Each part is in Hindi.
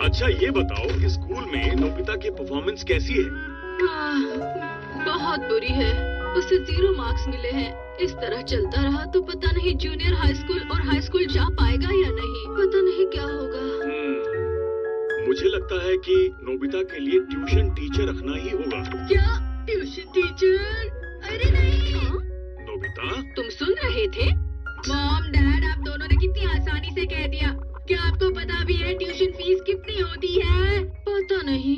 अच्छा ये बताओ कि स्कूल में नोबिता की परफॉर्मेंस कैसी है? बहुत बुरी है। उसे 0 मार्क्स मिले हैं। इस तरह चलता रहा तो पता नहीं जूनियर हाई स्कूल और हाई स्कूल जा पाएगा या नहीं। पता नहीं क्या होगा। मुझे लगता है कि नोबिता के लिए ट्यूशन टीचर रखना ही होगा। क्या? Tuition teacher? अरे नहीं। नोबिता, तुम सुन रहे थे? मॉम डैड, आप दोनों ने कितनी आसानी से कह दिया। क्या आपको पता भी है ट्यूशन फीस कितनी होती है? पता नहीं।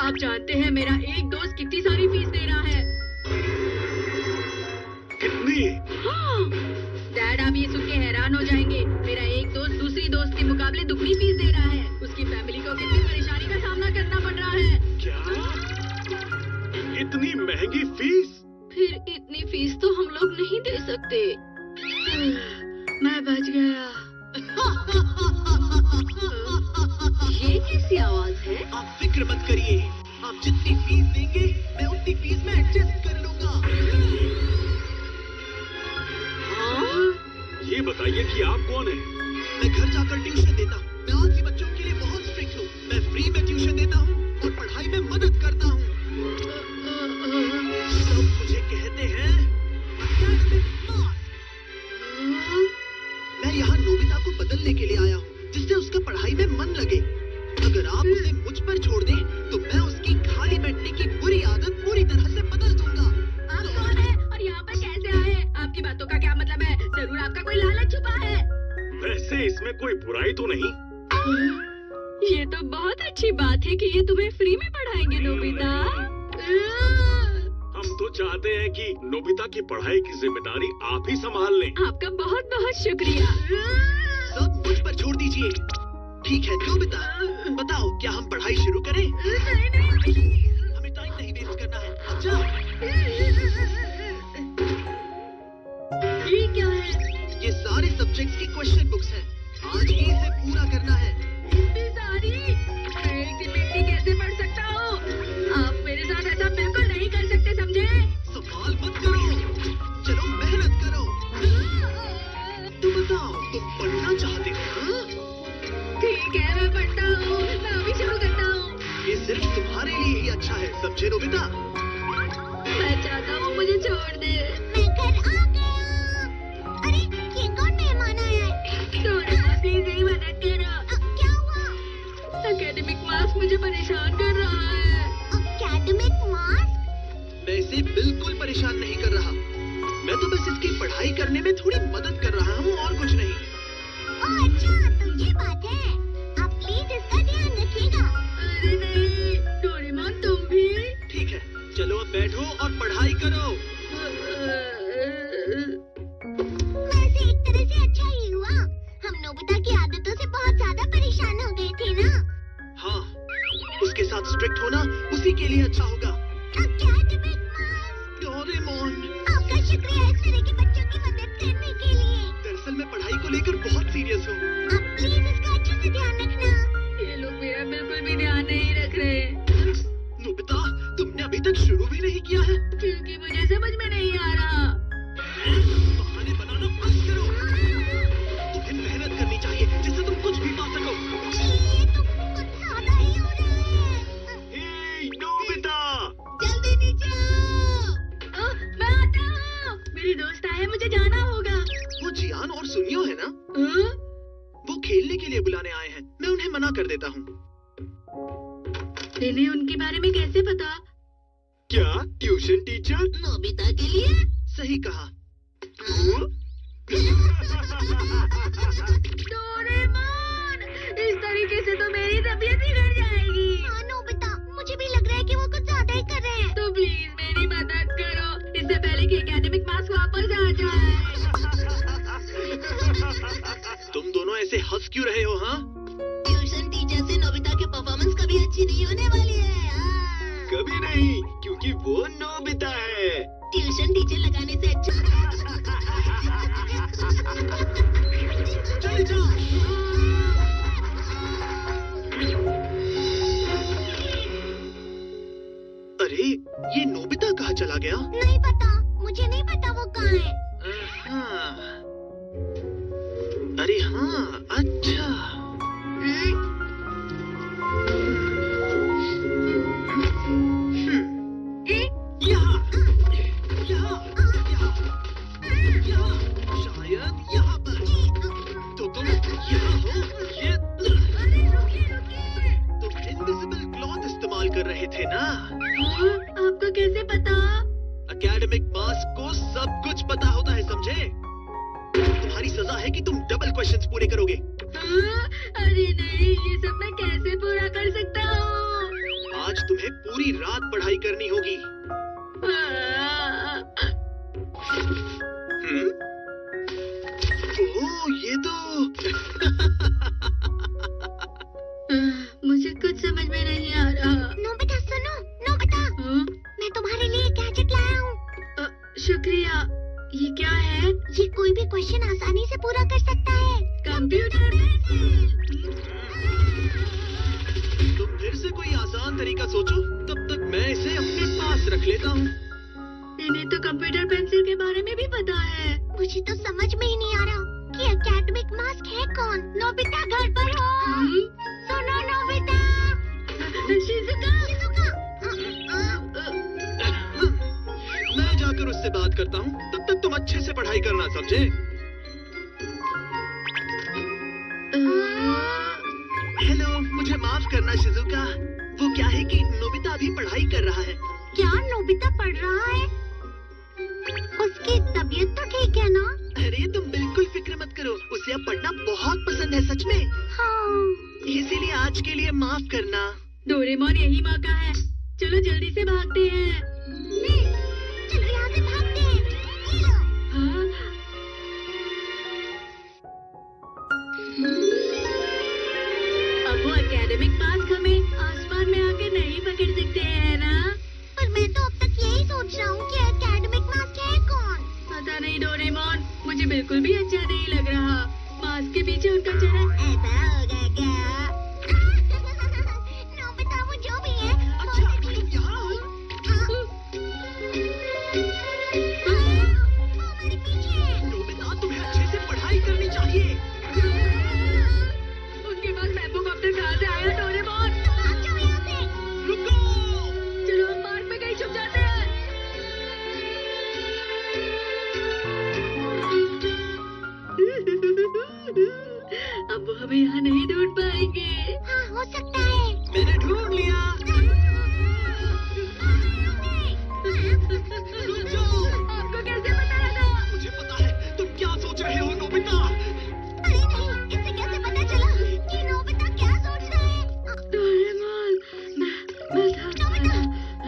आप जानते हैं मेरा एक दोस्त कितनी सारी फीस दे रहा है? कितनी? हाँ। डैड, आप ये सुन के हैरान हो जाएंगे। मेरा एक दोस्त दूसरी दोस्त के मुकाबले दुगनी फीस दे रहा है। उसकी फैमिली को कितनी परेशानी का सामना करना पड़ रहा है। क्या? इतनी महंगी फीस? फिर इतनी फीस तो हम लोग नहीं दे सकते। मैं बच गया। ये कैसी आवाज है? आप फिक्र मत करिए। आप जितनी फीस देंगे मैं उतनी फीस में एडजस्ट कर लूंगा। ये बताइए कि आप कौन हैं? मैं घर जाकर ट्यूशन देता हूँ। मैं आलसी बच्चों के लिए बहुत स्ट्रिक्ट हूँ। मैं फ्री में ट्यूशन देता हूँ और पढ़ाई में मदद करता हूँ। सब मुझे कहते हैं academic mask। मैं यहाँ नोबिता को बदलने के लिए आया हूँ, जिससे उसका पढ़ाई में मन लगे। अगर आप उसे मुझ पर छोड़ दें, तो मैं उसकी खाली बैठने की बुरी आदत पूरी तरह से बदल दूंगा। आप कौन है और यहाँ पर कैसे आए? आपकी बातों का क्या मतलब है? जरूर आपका कोई लालच छुपा है। वैसे इसमें कोई बुराई तो नहीं? ये तो बहुत अच्छी बात है कि ये तुम्हें फ्री में पढ़ाएंगे नोबिता। हम तो चाहते हैं कि नोबिता की पढ़ाई की जिम्मेदारी आप ही संभाल लें। आपका बहुत बहुत शुक्रिया। सब मुझ पर छोड़ दीजिए। ठीक है नोबिता, बताओ क्या हम पढ़ाई शुरू करें? नहीं। हमें टाइम नहीं वेस्ट करना है। अब जाओ। ये क्या है? ये सारे सब्जेक्ट्स की क्वेश्चन बुक्स हैं। आज ही इसे पूरा करना है। इतनी सारी? मैं इतनी कैसे पढ़ सकता हूँ? आप मेरे साथ ऐसा बिल्कुल नहीं कर सकते, समझे? सवाल मत करो, चलो मेहनत करो। तो बताओ तुम पढ़ना चाहते हो? ठीक है, मैं पढ़ता हूँ। मैं अभी शुरू करता हूँ। ये सिर्फ तुम्हारे लिए ही अच्छा है, समझे नोबिता? मैं चाहता हूँ मुझे छोड़ दे। मैं घर आ गया। अरे ये कौन मेहमान आया है? प्लीज मेरी मदद करो। क्या हुआ? एकेडमिक मार्क्स मुझे परेशान कर रहा है। Academic marks? मैं इसे बिल्कुल परेशान नहीं कर रहा। मैं तो बस इसकी पढ़ाई करने में थोड़ी मदद कर रहा हूँ और कुछ नहीं। ओह अच्छा, तो ये बात है। आप प्लीज इसका ध्यान रखिएगा। अरे नहीं, डोरेमोन तुम भी? ठीक है, चलो अब बैठो और पढ़ाई करो। वैसे एक तरह से अच्छा ही हुआ। हम नोबिता की आदतों से बहुत ज्यादा परेशान हो गए थे ना। हाँ, उसके साथ स्ट्रिक्ट होना उसी के लिए अच्छा होगा। Academic marks. डोरेमोन, आपका शुक्रिया इस तरह के बच्चों की मदद करने के लिए। दरअसल मैं पढ़ाई को लेकर बहुत सीरियस हूँ। आप प्लीज इसका अच्छे से ध्यान रखना। ये लोग मेरा बिल्कुल भी ध्यान नहीं रख रहे। नोबिता, तुमने अभी तक शुरू भी नहीं किया है। क्योंकि मुझे समझ में नहीं आ रहा। बहाने बनाना बंद करो। तुम्हें मेहनत करनी चाहिए, जिससे तुम कुछ भी पा सको। ये तो कुछ ज्यादा ही हो रहा है। हे नोबिता! जल्दी नीचे आओ। मैं आता हूँ। मेरे दोस्त आए, मुझे जाना होगा। वो जियान और सुनियो है ना? वो खेलने के लिए बुलाने आए हैं। मैं उन्हें मना कर देता हूँ। इन्हें उनके बारे में कैसे पता? क्या ट्यूशन टीचर? नोबिता के लिए? सही कहा। डोरेमोन, इस तरीके से तो मेरी तबीयत बिगड़ जाएगी। हाँ नोबिता, मुझे भी लग रहा है कि वो कुछ ज्यादा ही कर रहे हैं। तो प्लीज मेरी मदद करो, इससे पहले कि एकेडमिक मार्क्स वापस आ जाए। तुम दोनों ऐसे हंस क्यों रहे हो? हाँ, ट्यूशन टीचर से नोबिता की परफॉर्मेंस कभी अच्छी नहीं होने वाली है। कभी नहीं, क्योंकि वो नोबिता है। ट्यूशन टीचर लगाने से अच्छा। चल जाओ। अरे, ये नोबिता कहाँ चला गया? नहीं पता, मुझे नहीं पता वो कहाँ है। हाँ, अच्छा। यहाँ, शायद यहाँ पर। तो तुम यहाँ हो? ये तुम इनविजिबल क्लॉथ इस्तेमाल कर रहे थे ना? आपको कैसे पता? एकेडमिक मास्क को सब कुछ पता होता है, समझे? तुम्हारी सजा है कि तुम डबल क्वेश्चंस पूरे करोगे। अरे नहीं, ये सब मैं कैसे पूरा कर सकता हूँ? आज तुम्हें पूरी रात पढ़ाई करनी होगी। ओह, ये तो मुझे कुछ समझ में नहीं आ रहा। नोबिता सुनो, नोबिता, मैं तुम्हारे लिए गैजेट लाया हूँ। शुक्रिया। ये क्या है? ये कोई भी क्वेश्चन आसानी से पूरा कर सकता है। कंप्यूटर तुम फिर से कोई आसान तरीका सोचो, तब तक मैं इसे अपने पास रख लेता हूँ। इन्हें तो कंप्यूटर पेंसिल के बारे में भी पता है। मुझे तो समझ में ही नहीं आ रहा कि एकेडमिक मास्क है कौन। नोबिता घर पर हो? सुनो नोबिता। शिजुका। मैं जाकर उससे बात करता हूँ, तब तक तुम अच्छे से पढ़ाई करना, समझे? हेलो, मुझे माफ करना शिजुका। वो क्या है कि नोबिता अभी पढ़ाई कर रहा है। क्या नोबिता पढ़ रहा है? उसकी तबीयत तो ठीक है ना? अरे तुम बिल्कुल फिक्र मत करो, उसे अब पढ़ना बहुत पसंद है, सच में। हाँ। इसीलिए आज के लिए माफ करना। डोरेमोन, यही मौका है। चलो जल्दी से भागते हैं। चलो यहाँ से भागते हैं। ये लो। हाँ? अब वो एकेडमिक मास्क हमें आसमान में आके नहीं पकड़ सकते हैं ना? पर मैं तो अब तक यही सोच रहा हूँ कि एकेडमिक मास्क है कौन। पता नहीं डोरेमोन, मुझे बिल्कुल भी अच्छा नहीं लग रहा। मास्क के पीछे उनका चेहरा ऐसा होगा क्या? नोबिता, वो जो भी है। अच्छा, तुम यहाँ हो? वो हमारे पीछे है। नोबिता, तुम्हें अच्छे से पढ़ाई करनी चाहिए। उनके पास बैम्बू कॉप्टर कहाँ से आया डोरेमोन? भाग जाओ यहाँ से। रुको। चलो हम पार्क में कहीं छुप जाते हैं। अब वो हमें यहाँ नहीं ढूंढ पाएंगे। हाँ, हो सकता है। मैंने ढूंढ लिया। रुक जाओ। आपको कैसे पता लगा? मुझे पता है तुम क्या सोच रहे हो नोबिता। अरे नहीं, इसे कैसे पता चला कि नोबिता क्या सोच रहा है? डोरेमोन, मैं नोबिता,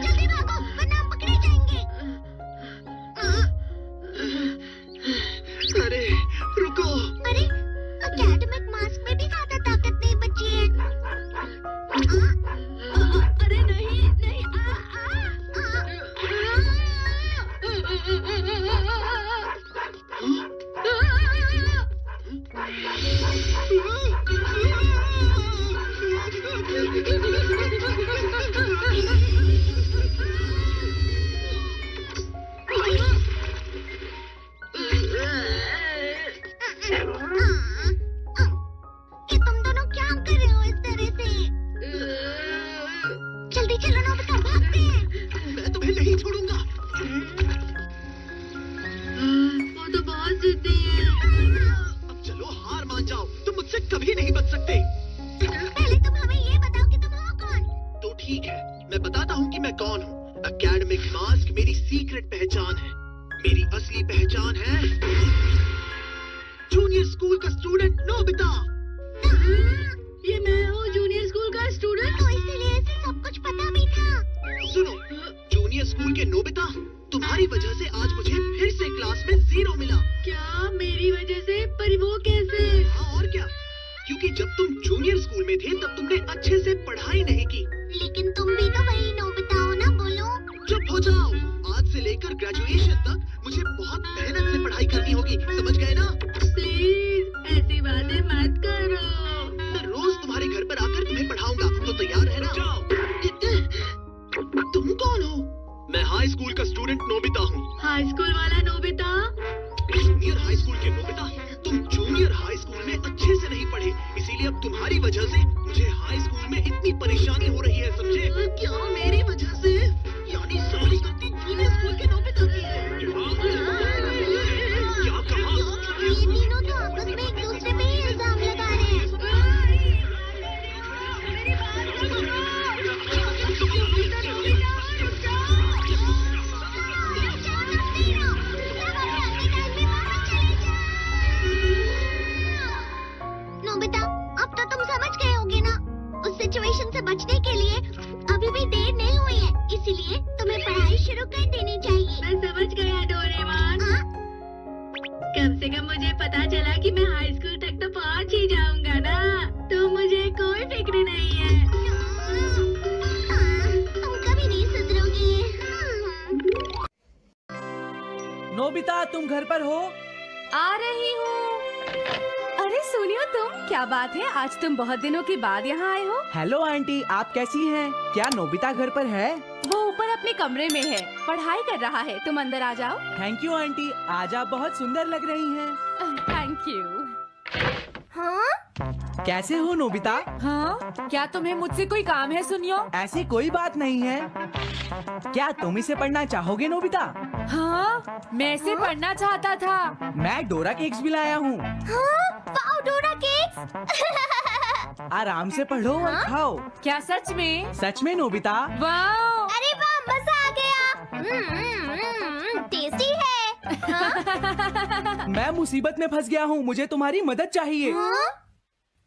जल्दी भागो वरना हम पकड़े जाएंगे। अरे रुको। अरे, एकेडमिक मास्क में भी ज्यादा ताकत नहीं बची है। अरे नहीं नहीं। ये तुम दोनों क्या कर रहे हो इस तरह से? जल्दी चलो नोबिता, भागते हैं। मैं तुम्हें नहीं छोड़ूंगा। वो तो बहुत जिद्दी है। अब चलो, हार मान जाओ, तुम मुझसे कभी नहीं बच सकते। पहले तुम हमें ये बताओ कि तुम हो कौन? तो ठीक है, मैं बताता हूँ कि मैं कौन हूँ। एकेडमिक मास्क मेरी सीक्रेट पहचान है। मेरी असली पहचान है जूनियर स्कूल का स्टूडेंट नोबिता। ये मैं हूँ, जूनियर स्कूल का स्टूडेंट। तो इसीलिए इसे सब कुछ पता भी था। सुनो, जूनियर स्कूल के नोबिता, तुम्हारी वजह से आज मुझे फिर से क्लास में 0 मिला। क्या मेरी वजह से? पर वो कैसे? हाँ और क्या, क्योंकि जब तुम जूनियर स्कूल में थे तब तुमने अच्छे से पढ़ाई नहीं की। लेकिन तुम भी तो वही नोबिता हो ना, बोलो। चुप हो जाओ। आज से लेकर ग्रेजुएशन तक मुझे बहुत मेहनत से पढ़ाई करनी होगी, समझ गए ना? प्लीज ऐसी बातें मत करो। मैं रोज तुम्हारे घर पर आकर तुम्हें पढ़ाऊंगा, तो तैयार है ना? तुम कौन हो? मैं हाई स्कूल का स्टूडेंट नोबिता हूँ। हाई स्कूल वाला नोबिता? जूनियर हाई स्कूल के नोबिता, तुम जूनियर हाई स्कूल में अच्छे ये तीनों तो आपस में एक दूसरे पे ही इल्जाम लगा रहे हैं। नोबिता, अब तो तुम समझ गए होगे ना, उस सिचुएशन से बचने के लिए अभी भी देर नहीं हुई है, इसीलिए तुम्हें पढ़ाई शुरू कर देनी चाहिए। मैं समझ गया डोरेमोन। कम से कम मुझे पता चला कि मैं हाई स्कूल तक तो पहुंच ही जाऊंगा ना, तो मुझे कोई फिक्र नहीं है। तुम कभी नहीं सुधरोगे। नोबिता, तुम घर पर हो? आ रही हूँ। अरे सुनियो तुम, क्या बात है, आज तुम बहुत दिनों के बाद यहाँ आए हो। हेलो आंटी, आप कैसी हैं? क्या नोबिता घर पर है? वो ऊपर अपने कमरे में है, पढ़ाई कर रहा है। तुम अंदर आ जाओ। थैंक यू आंटी, आज आप बहुत सुंदर लग रही हैं। Thank you. हाँ? कैसे हो नोबिता? हाँ, क्या तुम्हें मुझसे कोई काम है सुनियो? ऐसी कोई बात नहीं है। क्या तुम इसे पढ़ना चाहोगे नोबिता? हाँ, मैं इसे पढ़ना चाहता था। मैं डोरा केक्स भी लाया हूँ। वाओ, डोरा केक्स। आराम से पढ़ो और खाओ। क्या सच में? सच में नोबिता। वाओ! अरे वाह, मजा आ गया। टेस्टी है। हाँ? मैं मुसीबत में फंस गया हूँ, मुझे तुम्हारी मदद चाहिए। हाँ?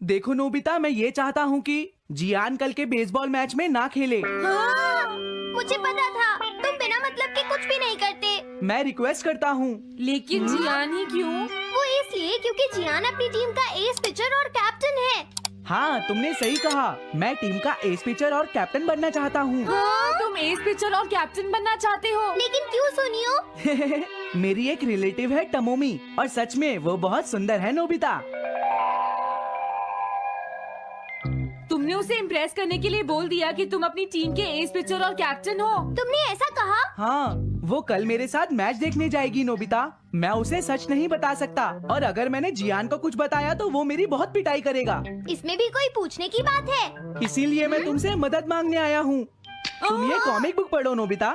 देखो नोबिता, मैं ये चाहता हूँ कि जियान कल के बेसबॉल मैच में ना खेले। हाँ, मुझे पता था, तुम बिना मतलब के कुछ भी नहीं करते। मैं रिक्वेस्ट करता हूँ। लेकिन जियान ही क्यों? वो इसलिए क्योंकि जियान अपनी टीम का एस पिचर और कैप्टन है। हाँ, तुमने सही कहा, मैं टीम का एस पिचर और कैप्टन बनना चाहता हूँ। हाँ, तुम एस पिचर और कैप्टन बनना चाहते हो? लेकिन क्यों सुनियो? मेरी एक रिलेटिव है टमोमी, और सच में वो बहुत सुंदर है नोबिता। तुमने उसे इम्प्रेस करने के लिए बोल दिया कि तुम अपनी टीम के एस पिचर और कैप्टन हो। तुमने ऐसा कहा? हाँ, वो कल मेरे साथ मैच देखने जाएगी नोबिता। मैं उसे सच नहीं बता सकता, और अगर मैंने जियान को कुछ बताया तो वो मेरी बहुत पिटाई करेगा। इसमें भी कोई पूछने की बात है? इसीलिए मैं तुमसे मदद मांगने आया हूँ। तुम ये कॉमिक बुक पढ़ो नोबिता।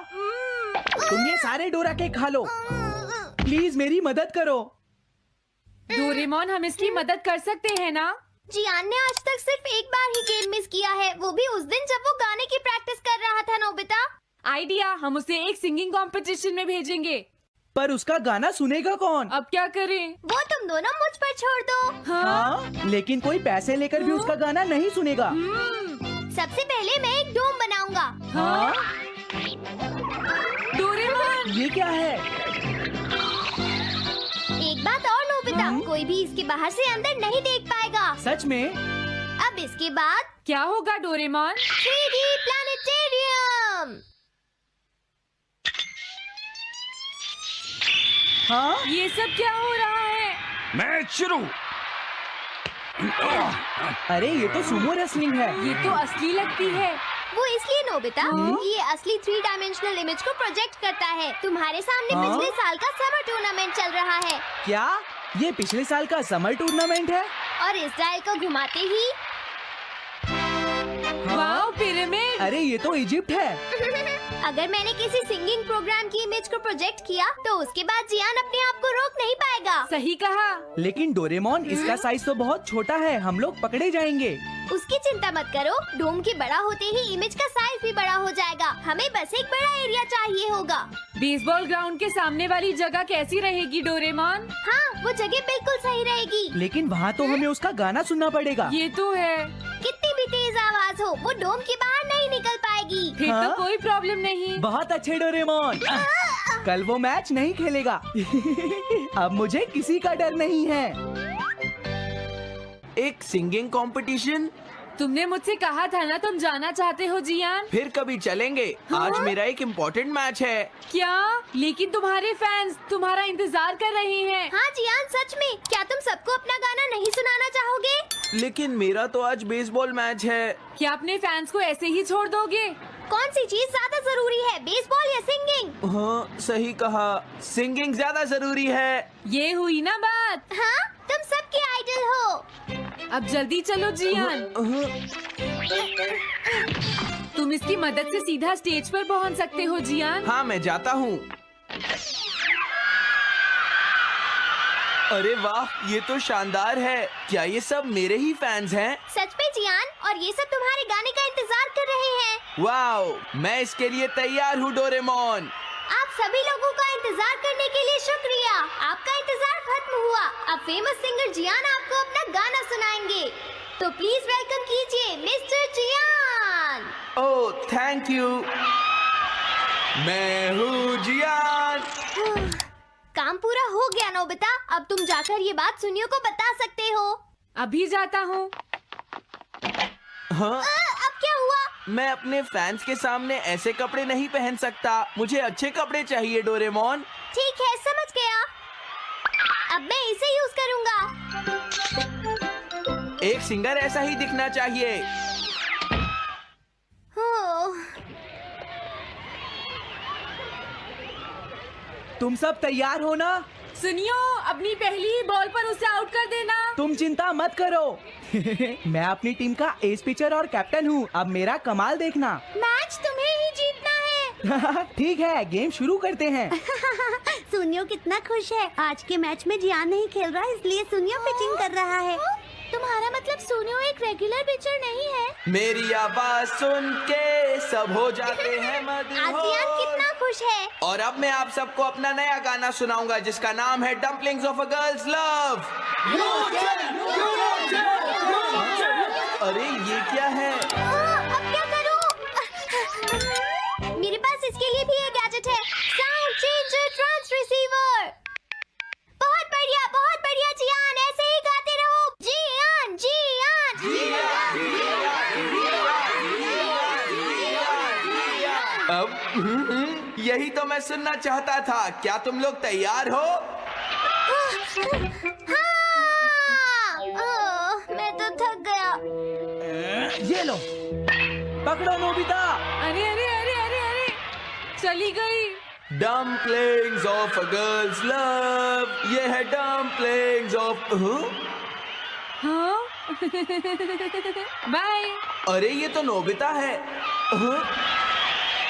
तुम ये सारे डोरा केक खा लो। प्लीज मेरी मदद करो। डोरेमोन, हम इसकी मदद कर सकते हैं ना? जियान ने आज तक सिर्फ एक बार ही गेम मिस किया है, वो भी उस दिन जब वो गाने की प्रैक्टिस कर रहा था। नोबिता, आइडिया, हम उसे एक सिंगिंग कंपटीशन में भेजेंगे। पर उसका गाना सुनेगा कौन? अब क्या करें? वो तुम दोनों मुझ पर छोड़ दो। हाँ, लेकिन कोई पैसे लेकर भी उसका गाना नहीं सुनेगा। सबसे पहले मैं एक डोम बनाऊंगा। हाँ? डोरेमोन! ये क्या है? एक बात और नोबिता, कोई भी इसके बाहर से अंदर नहीं देख पाएगा। सच में? अब इसके बाद क्या होगा डोरेमोन? 3D planetarium. हाँ? ये सब क्या हो रहा है? मैच शुरू। अरे ये तो सुमो रेसलिंग है। ये तो असली लगती है। वो इसलिए नोबिता, ये असली 3 डायमेंशनल इमेज को प्रोजेक्ट करता है। तुम्हारे सामने हाँ? पिछले साल का समर टूर्नामेंट चल रहा है, क्या ये पिछले साल का समर टूर्नामेंट है? और इस डायल को घुमाते ही वाओ, पिरामिड! अरे ये तो इजिप्ट है। अगर मैंने किसी सिंगिंग प्रोग्राम की इमेज को प्रोजेक्ट किया तो उसके बाद जियान अपने आप को रोक नहीं पाएगा। सही कहा। लेकिन डोरेमोन, इसका साइज तो बहुत छोटा है, हम लोग पकड़े जाएंगे। उसकी चिंता मत करो, डोम के बड़ा होते ही इमेज का साइज भी बड़ा हो जाएगा। हमें बस एक बड़ा एरिया चाहिए होगा। बेसबॉल ग्राउंड के सामने वाली जगह कैसी रहेगी डोरेमोन? हाँ, वो जगह बिल्कुल सही रहेगी। लेकिन वहाँ तो हमें उसका गाना सुनना पड़ेगा। ये तो है। कितनी भी तेज आवाज हो, वो डोम के बाहर नहीं निकल पाएगी। फिर हाँ? तो कोई प्रॉब्लम नहीं। बहुत अच्छे डोरेमोन। कल वो मैच नहीं खेलेगा। अब मुझे किसी का डर नहीं है। एक सिंगिंग कंपटीशन? तुमने मुझसे कहा था ना तुम जाना चाहते हो जियान। फिर कभी चलेंगे। आज मेरा एक इम्पोर्टेंट मैच है। क्या? लेकिन तुम्हारे फैंस तुम्हारा इंतजार कर रहे हैं। हाँ जियान, सच में, क्या तुम सबको अपना गाना नहीं सुनाना चाहोगे? लेकिन मेरा तो आज बेसबॉल मैच है। क्या अपने फैंस को ऐसे ही छोड़ दोगे? कौन सी चीज ज्यादा जरूरी है, बेसबॉल या सिंगिंग? हाँ, सही कहा, सिंगिंग ज्यादा जरूरी है। ये हुई ना बात। हाँ, तुम सबके आइडल हो। अब जल्दी चलो जियान। तुम इसकी मदद से सीधा स्टेज पर पहुंच सकते हो जियान। हाँ, मैं जाता हूँ। अरे वाह, ये तो शानदार है। क्या ये सब मेरे ही फैंस हैं? सच में जियान, और ये सब तुम्हारे गाने का इंतजार कर रहे हैं। वाओ, मैं इसके लिए तैयार हूँ डोरेमोन। आप सभी लोगों का इंतजार करने के लिए शुक्रिया। आपका इंतजार खत्म हुआ। अब फेमस सिंगर जियान आपको अपना गाना सुनाएंगे। तो प्लीज वेलकम कीजिए mister Jian. Oh, thank you. मैं हूँ जियान। काम पूरा हो गया नोबिता। अब तुम जाकर ये बात सुनियो को बता सकते हो। अभी जाता हूँ। हाँ? अब क्या हुआ? मैं अपने फैंस के सामने ऐसे कपड़े नहीं पहन सकता। मुझे अच्छे कपड़े चाहिए डोरेमोन। ठीक है, समझ गया। अब मैं इसे यूज करूँगा। एक सिंगर ऐसा ही दिखना चाहिए। तुम सब तैयार हो ना? सुनियो, अपनी पहली ही बॉल पर उसे आउट कर देना। तुम चिंता मत करो। मैं अपनी टीम का एस पिचर और कैप्टन हूँ। अब मेरा कमाल देखना। मैच तुम्हें ही जीतना है। ठीक है, गेम शुरू करते हैं। सुनियो कितना खुश है। आज के मैच में जियान नहीं खेल रहा, इसलिए सुनियो पिचिंग कर रहा है। तुम्हारा मतलब सुनियो एक रेगुलर पिचर नहीं है? मेरी आवाज सुन के सब हो जाते हैं मदहोश। आज जियान कितना खुश है। और अब मैं आप सबको अपना नया गाना सुनाऊंगा जिसका नाम है dumplings of a girls love. अरे ये क्या है? अब क्या करूं? मेरे पास इसके लिए भी एक गैजेट है, साउंड चेंजर ट्रांस रिसीवर। बहुत बढ़िया जियान, ऐसे ही गाते रहो। जियान जियान अब यही तो मैं सुनना चाहता था। क्या तुम लोग तैयार हो? मैं तो थक गया। ये लो, पकड़ो नोबिता। अरे अरे अरे अरे अरे, चली गई। Dumplings of a girls love. ये है डम्पलिंग्स ऑफ। हाँ? बाय। अरे ये तो नोबिता है।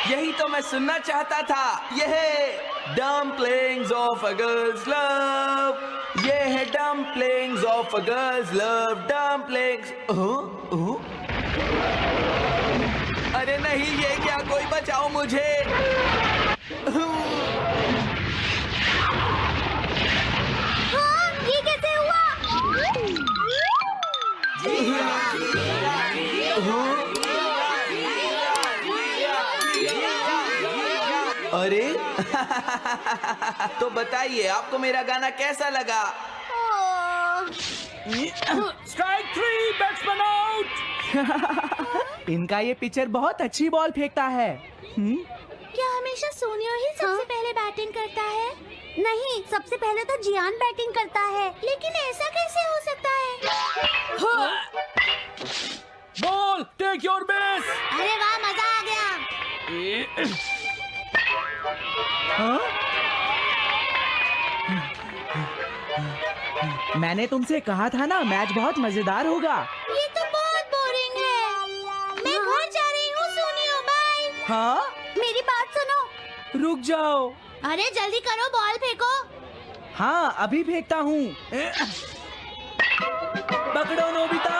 यही तो मैं सुनना चाहता था। ये है dumplings of a girls love. ये है dumplings of a girls love. Dumplings. अरे नहीं, ये क्या? कोई बचाओ मुझे। हाँ, ये कैसे हुआ? अरे तो बताइए, आपको मेरा गाना कैसा लगा? Strike 3, batsman out. इनका ये पिचर बहुत अच्छी बॉल फेंकता है। क्या हमेशा सोनियो ही सबसे पहले बैटिंग करता है? नहीं, सबसे पहले तो जियान बैटिंग करता है। लेकिन ऐसा कैसे हो सकता है? Ball, take your base. अरे वाह, मजा आ गया। मैंने तुमसे कहा था ना, मैच बहुत मजेदार होगा। ये तो बहुत बोरिंग है। मैं घर जा रही हूँ सोनियो, बाय। हाँ? मेरी बात सुनो। रुक जाओ। अरे जल्दी करो, बॉल फेंको। हाँ, अभी फेंकता हूँ। पकड़ो नोबिता।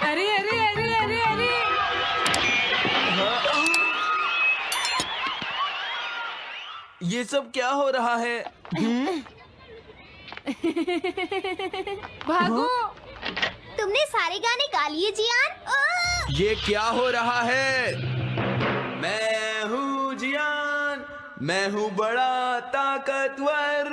अरे अरे अरे अरे अरे, ये सब क्या हो रहा है? भागो। तुमने सारे गाने गा लिए जियान? ये क्या हो रहा है? मैं हूँ जियान, मैं हूँ बड़ा ताकतवर,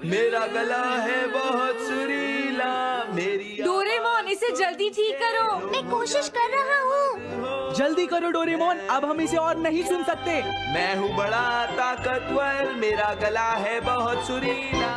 मेरा गला है बहुत सुरीला, मेरी डोरेमोन, इसे जल्दी ठीक करो। मैं कोशिश कर रहा हूँ। जल्दी करो डोरेमोन, अब हम इसे और नहीं सुन सकते। मैं हूँ बड़ा ताकतवर, मेरा गला है बहुत सुरीला।